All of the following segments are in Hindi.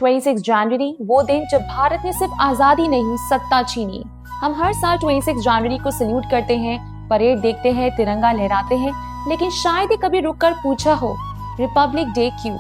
26 जनवरी वो दिन जब भारत ने सिर्फ आजादी नहीं सत्ता छीनी। हम हर साल 26 जनवरी को सल्यूट करते हैं, परेड देखते हैं, तिरंगा लहराते हैं, लेकिन शायद ही कभी रुककर पूछा हो रिपब्लिक डे क्यों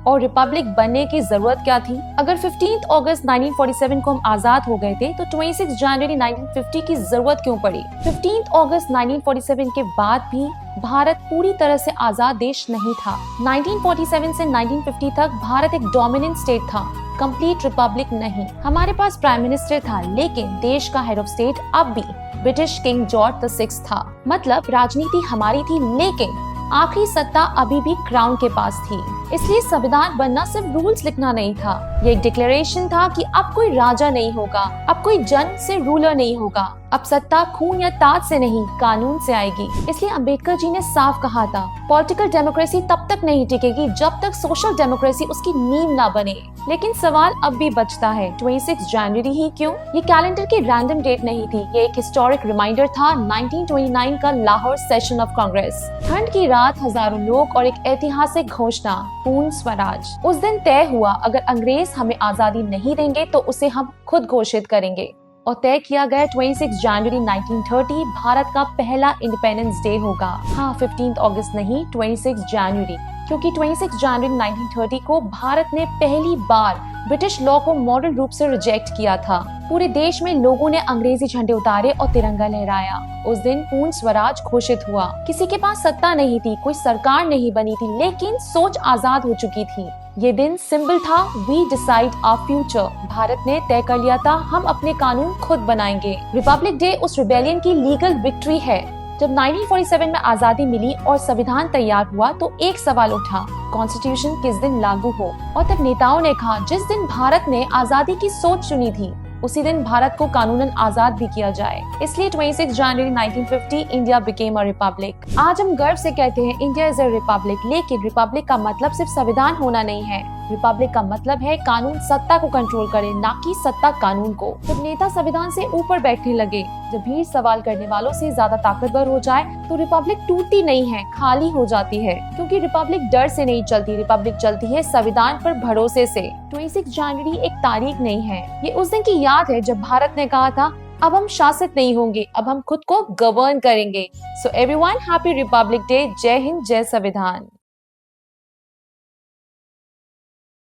और रिपब्लिक बनने की जरूरत क्या थी। अगर 15 अगस्त 1947 को हम आजाद हो गए थे तो 26 जनवरी 1950 की जरूरत क्यों पड़ी। 15 अगस्त 1947 के बाद भी भारत पूरी तरह से आजाद देश नहीं था। 1947 से 1950 तक भारत एक डोमिनेंट स्टेट था, कंप्लीट रिपब्लिक नहीं। हमारे पास प्राइम मिनिस्टर था, लेकिन देश का हेड ऑफ स्टेट अब भी ब्रिटिश किंग जॉर्ज VI था। मतलब राजनीति हमारी थी, लेकिन आखिरी सत्ता अभी भी क्राउन के पास थी। इसलिए संविधान बनना सिर्फ रूल्स लिखना नहीं था, ये एक डिक्लेरेशन था कि अब कोई राजा नहीं होगा, अब कोई जन से रूलर नहीं होगा, अब सत्ता खून या ताज से नहीं कानून से आएगी। इसलिए अंबेडकर जी ने साफ कहा था, पॉलिटिकल डेमोक्रेसी तब तक नहीं टिकेगी जब तक सोशल डेमोक्रेसी उसकी नींव ना बने। लेकिन सवाल अब भी बचता है, 26 जनवरी ही क्यों? ये कैलेंडर की रैंडम डेट नहीं थी, ये एक हिस्टोरिक रिमाइंडर था 1929 का लाहौर सेशन ऑफ कांग्रेस। ठंड की रात, हजारों लोग और एक ऐतिहासिक घोषणा, पूर्ण स्वराज। उस दिन तय हुआ, अगर अंग्रेज हमें आजादी नहीं देंगे तो उसे हम खुद घोषित करेंगे। और तय किया गया 26 जनवरी 1930 भारत का पहला इंडिपेंडेंस डे होगा। हाँ, 15 अगस्त नहीं, 26 जनवरी, क्योंकि 26 जनवरी 1930 को भारत ने पहली बार ब्रिटिश लॉ को मॉडल रूप से रिजेक्ट किया था। पूरे देश में लोगों ने अंग्रेजी झंडे उतारे और तिरंगा लहराया। उस दिन पूर्ण स्वराज घोषित हुआ। किसी के पास सत्ता नहीं थी, कोई सरकार नहीं बनी थी, लेकिन सोच आजाद हो चुकी थी। ये दिन सिंबल था, we decide our future. Bharat ने तय कर लिया था, हम अपने कानून खुद बनाएंगे। रिपब्लिक डे उस रिबेलियन की लीगल विक्ट्री है। जब 1947 में आजादी मिली और संविधान तैयार हुआ तो एक सवाल उठा, कॉन्स्टिट्यूशन किस दिन लागू हो। और तब नेताओं ने कहा, जिस दिन भारत ने आजादी की सोच चुनी थी उसी दिन भारत को कानूनन आजाद भी किया जाए। इसलिए 26 जनवरी 1950 इंडिया बिकेम अ रिपब्लिक। आज हम गर्व से कहते हैं इंडिया इज अ रिपब्लिक, लेकिन रिपब्लिक का मतलब सिर्फ संविधान होना नहीं है। रिपब्लिक का मतलब है कानून सत्ता को कंट्रोल करे, ना कि सत्ता कानून को। जब नेता संविधान से ऊपर बैठने लगे, जब भीड़ सवाल करने वालों से ज्यादा ताकतवर हो जाए, तो रिपब्लिक टूटती नहीं है, खाली हो जाती है। क्योंकि रिपब्लिक डर से नहीं चलती, रिपब्लिक चलती है संविधान पर भरोसे से। 26 जनवरी एक तारीख नहीं है, ये उस दिन की याद है जब भारत ने कहा था, अब हम शासित नहीं होंगे, अब हम खुद को गवर्न करेंगे। So everyone, happy Republic day. जय हिंद, जय संविधान।